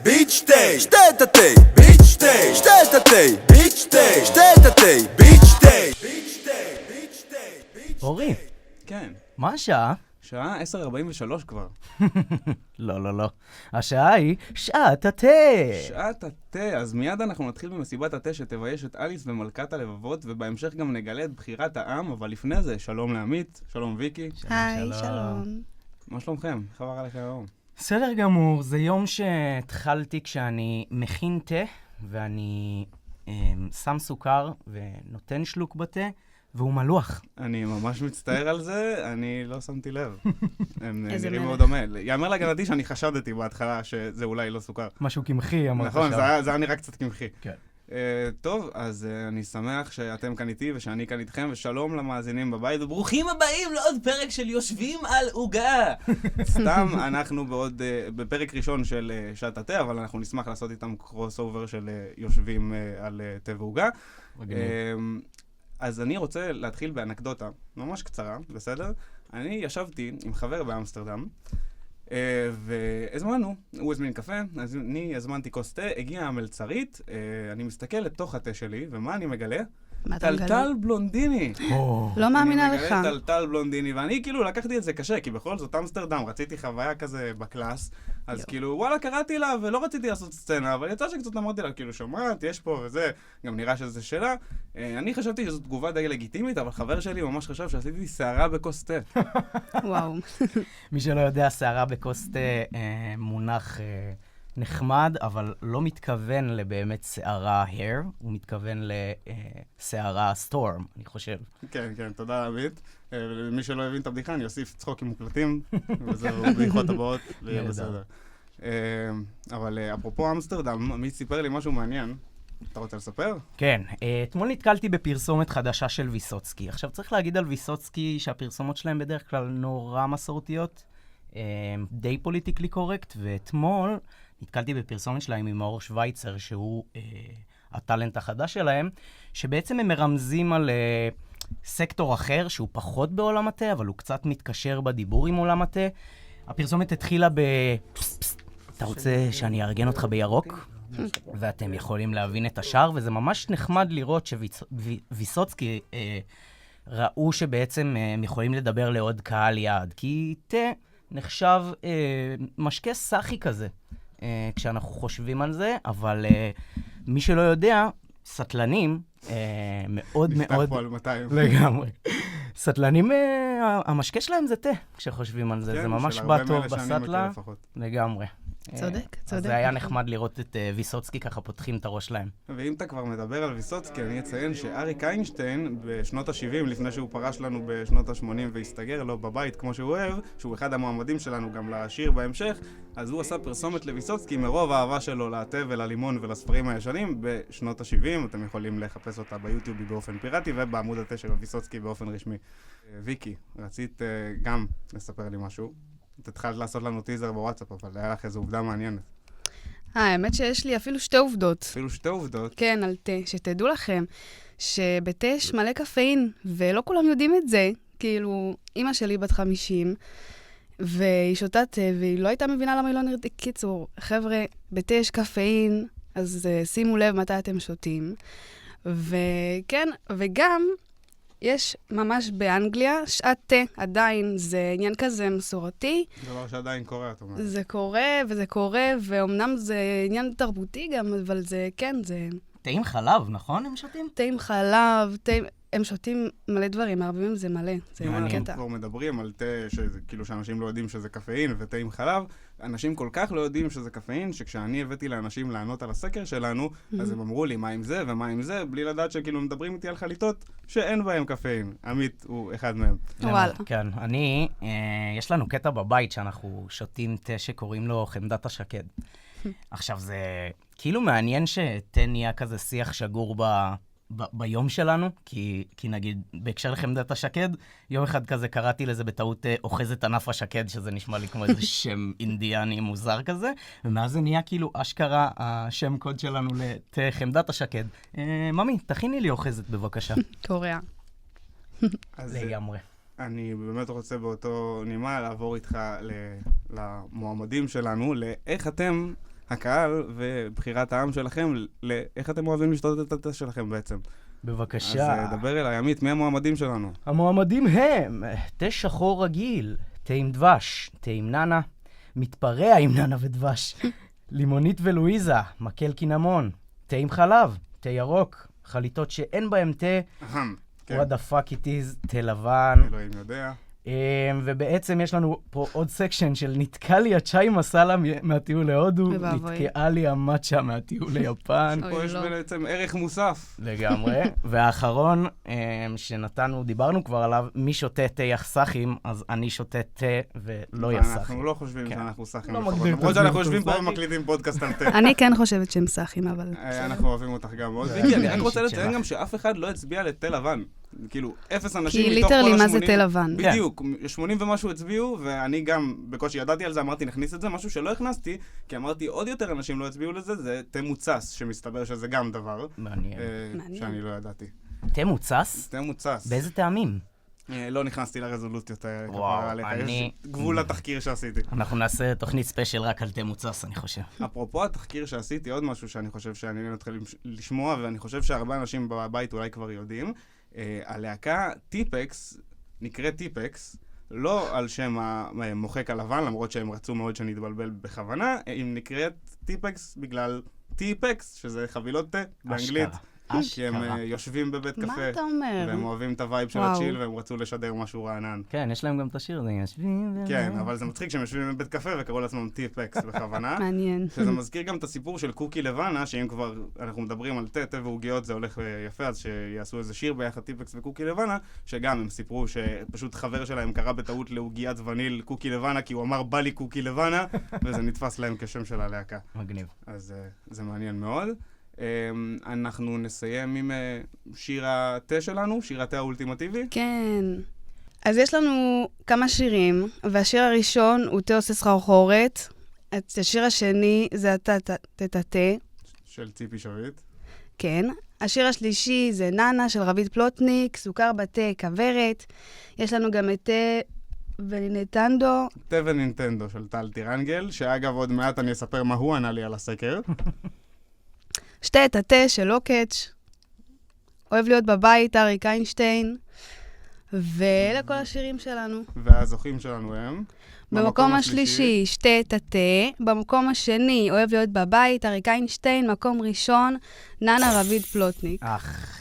ביץ' תה, שתה את התה, ביץ' תה, שתה את התה, ביץ' תה, שתה את התה, ביץ' תה, ביץ' תה, ביץ' תה. אורי, כן. מה השעה? שעה 10:43 כבר. לא. השעה היא שעת התה. שעת התה, אז מיד אנחנו נתחיל במסיבת התה שתבייש את אליס ומלכת הלבבות, ובהמשך גם נגלה את בחירת העם, אבל לפני זה, שלום לעמית, שלום ויקי. היי, שלום. מה שלומכם? איך עבר עליכם היום? בסדר גמור, זה יום שהתחלתי כשאני מכין תה, ואני שם סוכר ונותן שלוק בתה, והוא מלוח. אני ממש מצטער על זה, אני לא שמתי לב. הם איזה נראים מלך. מאוד דומה. יאמר להגנתי שאני חשדתי בהתחלה שזה אולי לא סוכר. משהו קמחי, אמרת נכון, עכשיו. זה היה נראה קצת קמחי. כן. טוב, אז אני שמח שאתם כאן איתי ושאני כאן איתכם, ושלום למאזינים בבית, וברוכים הבאים לעוד פרק של יושבים על עוגה. סתם, אנחנו בפרק ראשון של שעת התה, אבל אנחנו נשמח לעשות איתם קרוס אובר של יושבים על תה ועוגה. אז אני רוצה להתחיל באנקדוטה ממש קצרה, בסדר? אני ישבתי עם חבר באמסטרדם, והזמנו, הוא הזמין קפה, אז אני הזמנתי כוס תה, הגיעה המלצרית, אני מסתכל לתוך התה שלי, ומה אני מגלה? מה אתה מגלה? טלטל בלונדיני. לא מאמינה לך. אני מגלה טלטל בלונדיני, ואני כאילו לקחתי את זה קשה, כי בכל זאת אמסטרדם, רציתי חוויה כזה בקלאס, אז כאילו וואלה קראתי לה ולא רציתי לעשות סצנה, אבל יצא שקצת אמרתי לה, כאילו שומעת, יש פה וזה, גם נראה שזה שאלה. אני חשבתי שזו תגובה די לגיטימית, אבל חבר שלי ממש חשב שעשיתי שערה בכוס תה. וואו. מי שלא יודע, שערה בכוס תה מונח נחמד, אבל לא מתכוון לבאמת שערה hair, הוא מתכוון לשערה storm, אני חושב. כן, תודה עמית. למי שלא הבין את הבדיחה, אני אוסיף צחוקים מוקלטים, וזהו, בדיחות הבאות, ויהיה בסדר. אבל אפרופו אמסטרדם, עמית סיפר לי משהו מעניין. אתה רוצה לספר? כן, אתמול נתקלתי בפרסומת חדשה של ויסוצקי. עכשיו צריך להגיד על ויסוצקי שהפרסומות שלהם בדרך כלל נורא מסורתיות, די פוליטיקלי קורקט, ואתמול נתקלתי בפרסומת שלהם עם מאור שוויצר, שהוא הטלנט החדש שלהם, שבעצם הם מרמזים על סקטור אחר, שהוא פחות בעולם התה, אבל הוא קצת מתקשר בדיבור עם עולם התה. הפרסומת התחילה אתה רוצה שאני אארגן אותך בירוק? ואתם יכולים להבין את השאר, וזה ממש נחמד לראות שוויסוצקי ראו שבעצם הם יכולים לדבר לעוד קהל יעד, כי תה נחשב משקה סחי כזה, כשאנחנו חושבים על זה, אבל מי שלא יודע, סטלנים מאוד נפתח מאוד... פה על 200. לגמרי. סטלנים, המשקה שלהם זה תה, כשחושבים על זה, זה ממש בא טוב בסטלה. לגמרי. צודק. אז זה היה נחמד לראות את ויסוצקי ככה פותחים את הראש להם. ואם אתה כבר מדבר על ויסוצקי, אני אציין שאריק איינשטיין בשנות ה-70, לפני שהוא פרש לנו בשנות ה-80 והסתגר לו בבית כמו שהוא אוהב, שהוא אחד המועמדים שלנו גם לשיר בהמשך, אז הוא עשה פרסומת לויסוצקי מרוב האהבה שלו לתה וללימון ולספרים הישנים בשנות ה-70. אתם יכולים לחפש אותה ביוטיוב באופן פיראטי ובעמוד התה של ויסוצקי באופן רשמי. ויקי, רצית גם לספר לי משהו? התחלת לעשות לנו טיזר בוואטסאפ, אבל היה לך איזו עובדה מעניינת. האמת שיש לי אפילו שתי עובדות. אפילו שתי עובדות. כן, על תה. שתדעו לכם שבתה יש מלא קפאין, ולא כולם יודעים את זה. כאילו, אמא שלי בת 50, והיא שותה תה, והיא לא הייתה מבינה למה היא לא נראית. קיצור, חבר'ה, בתה יש קפאין, אז שימו לב מתי אתם שותים. וכן, וגם יש ממש באנגליה, שעת תה עדיין, זה עניין כזה מסורתי. דבר שעדיין קורה, את אומרת. זה קורה, וזה קורה, ואומנם זה עניין תרבותי גם, אבל זה, כן, זה... תה עם חלב, נכון? הם שותים? תה עם חלב, הם שותים מלא דברים, מערבבים זה מלא, זה אם אנחנו קטע. כבר מדברים על תה, כאילו שאנשים לא יודעים שזה קפאין ותה עם חלב, אנשים כל כך לא יודעים שזה קפאין, שכשאני הבאתי לאנשים לענות על הסקר שלנו, אז הם אמרו לי מה עם זה ומה עם זה, בלי לדעת שכאילו מדברים איתי על חליטות שאין בהם קפאין. עמית הוא אחד מהם. וואלה. כן, יש לנו קטע בבית שאנחנו שותים תה שקוראים לו חמדת השקד. עכשיו זה כאילו מעניין שתה נהיה כזה שיח שגור ביום שלנו, כי נגיד, בהקשר לחמדת השקד, יום אחד כזה קראתי לזה בטעות אוחזת ענף השקד, שזה נשמע לי כמו איזה שם אינדיאני מוזר כזה, ומאז זה נהיה כאילו אשכרה השם קוד שלנו לתה חמדת השקד. ממי, תכיני לי אוחזת בבקשה. קוריאה. לגמרי. אני באמת רוצה באותו נימה לעבור איתך למועמדים שלנו, לאיך אתם הקהל ובחירת העם שלכם, לאיך אתם אוהבים לשתות את התה שלכם בעצם. בבקשה. אז דבר אליי, עמית, מי המועמדים שלנו? המועמדים הם תה שחור רגיל, תה עם דבש, תה עם ננה, מתפרע עם ננה ודבש, לימונית ולואיזה, מקל קינמון, תה עם חלב, תה ירוק, חליטות שאין בהם תה, כן. what the fuck it is, תה לבן. אלוהים יודע. ובעצם יש לנו פה עוד סקשן של נתקע לי הצ'אי מסאלה מהטיול להודו, נתקעה לי המצ'ה מהטיול ליפן. פה יש בעצם ערך מוסף. לגמרי. והאחרון שנתנו, דיברנו כבר עליו, מי שותה תה יחסכים, אז אני שותה תה ולא יחסכים. אנחנו לא חושבים שאנחנו סחים. לא מגדיר למרות שאנחנו יושבים פה ומקליטים פודקאסט על תה. אני כן חושבת שהם סאחים, אבל... אנחנו אוהבים אותך גם מאוד. ויקי, אני רק רוצה לציין גם שאף אחד לא הצביע לתה לבן. כאילו, 0 אנשים כי מתוך כל ה-80. ליטרלי, מה זה תה לבן? בדיוק, 80 ומשהו הצביעו, ואני גם, בקושי ידעתי על זה, אמרתי, נכניס את זה, משהו שלא הכנסתי, כי אמרתי, עוד יותר אנשים לא הצביעו לזה, זה תה מוצס, שמסתבר שזה גם דבר. מעניין. שאני לא ידעתי. תה מוצס? תה מוצס. באיזה טעמים? לא נכנסתי לרזולוציות. וואו, יש גבול לתחקיר שעשיתי. אנחנו נעשה תוכנית ספיישל רק על תה מוצס, אני חושב. אפרופו התחקיר שעשיתי, עוד משהו שאני חושב שאני נתחיל לשמוע, ואני חושב שהרבה אנשים בבית אולי כבר יודעים, הלהקה טיפקס, נקראת טיפקס, לא על שם המוחק הלבן, למרות שהם רצו מאוד שנתבלבל בכוונה, היא נקראת טיפקס בגלל טיפקס, שזה חבילות תה באנגלית. כי הם יושבים בבית קפה. מה אתה אומר? והם אוהבים את הווייב של הצ'יל, והם רצו לשדר משהו רענן. כן, יש להם גם את השיר הזה, יושבים... כן, אבל זה מצחיק שהם יושבים בבית קפה וקראו לעצמם טיפקס בכוונה. מעניין. שזה מזכיר גם את הסיפור של קוקי לבנה, שאם כבר אנחנו מדברים על תה ועוגיות זה הולך יפה, אז שיעשו איזה שיר ביחד טיפקס וקוקי לבנה, שגם הם סיפרו שפשוט חבר שלהם קרא בטעות לעוגיית וניל קוקי לבנה, כי הוא אמר בא לי קוקי לבנה, וזה נתפס להם כשם של הלהקה. מגניב. אז זה מעניין מאוד. אנחנו נסיים עם שיר התה שלנו, שיר התה האולטימטיבי. כן. אז יש לנו כמה שירים, והשיר הראשון הוא תה עושה סחרחורת. השיר השני זה התה. של ציפי שביט. כן. השיר השלישי זה ננה של רביד פלוטניק, סוכר בתה, כברת. יש לנו גם את תה ונינטנדו. תה ונינטנדו של טל טירנגל, שאגב עוד מעט אני אספר מה הוא ענה לי על הסקר. שתה את התה של לוקץ', אוהב להיות בבית, אריק איינשטיין, ואלה כל השירים שלנו. והזוכים שלנו הם? במקום השלישי, שתה את התה, במקום השני, אוהב להיות בבית, אריק איינשטיין, מקום ראשון, ננה רביד פלוטניק.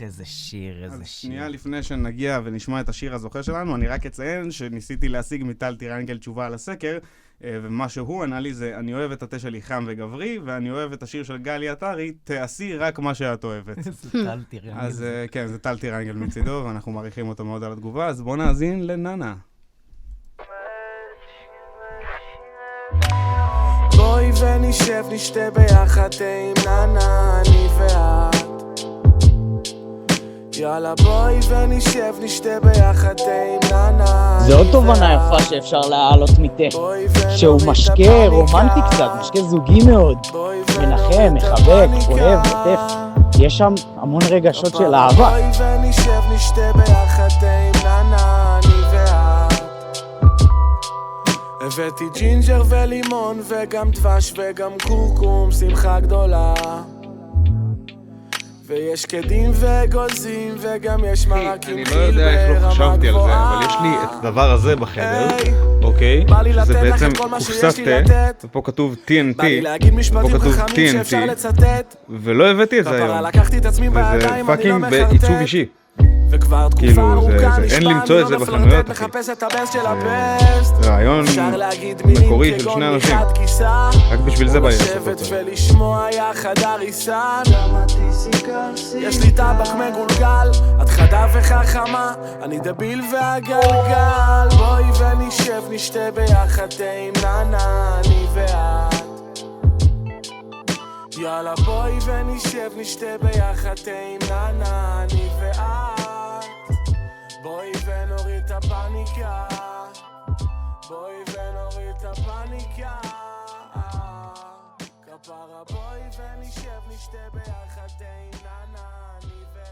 איזה שיר, איזה אז שיר. שנייה לפני שנגיע ונשמע את השיר הזוכה שלנו, אני רק אציין שניסיתי להשיג מטל טירנגל תשובה על הסקר, ומה שהוא ענה לי זה, אני אוהב את התה שלי חם וגברי, ואני אוהב את השיר של גלי עטרי, תעשי רק מה שאת אוהבת. זה טל טירנגל. אז כן, זה טל טירנגל מצידו, ואנחנו מעריכים אותו מאוד על התגובה, אז בואו נאזין לננה. בואי ונשב נשתה ביחד עם ננה, אני ואת. יאללה בואי ונשב נשתה ביחד עם ננה. זה עוד תובנה יפה שאפשר להעלות מתה, שהוא משקה רומנטי קצת, משקה זוגי מאוד, מנחם, מחבק, אוהב, עוטף, יש שם המון רגשות של אהבה. בואי ונשב נשתה ביחד עם ננה, אני ואת. הבאתי ג'ינג'ר ולימון וגם דבש וגם קורקום, שמחה גדולה. ויש קדים וגוזים וגם יש מרקים אני לא יודע איך לא חשבתי על זה, אבל יש לי את הדבר הזה בחדר, אוקיי? שזה בעצם קופסת תה, ופה כתוב TNT, ופה כתוב TNT, ולא הבאתי את זה היום, וזה פאקינג בעיצוב אישי. כאילו, אין למצוא את זה בחנויות, אחי. זה רעיון מקורי של שני אנשים. רק בשביל זה בעיה. יש לי טבק מגולגל, את חדה וחכמה, אני דביל והגלגל. בואי ונשב נשתה ביחד עם ננה, אני ואת. יאללה בואי ונשב נשתה ביחד עם ננה, אני ואת. בואי ונוריד את הפאניקה, בואי ונוריד את הפאניקה. כפרה בואי ונשב נשתה ביחד עם ננה, אני ואת.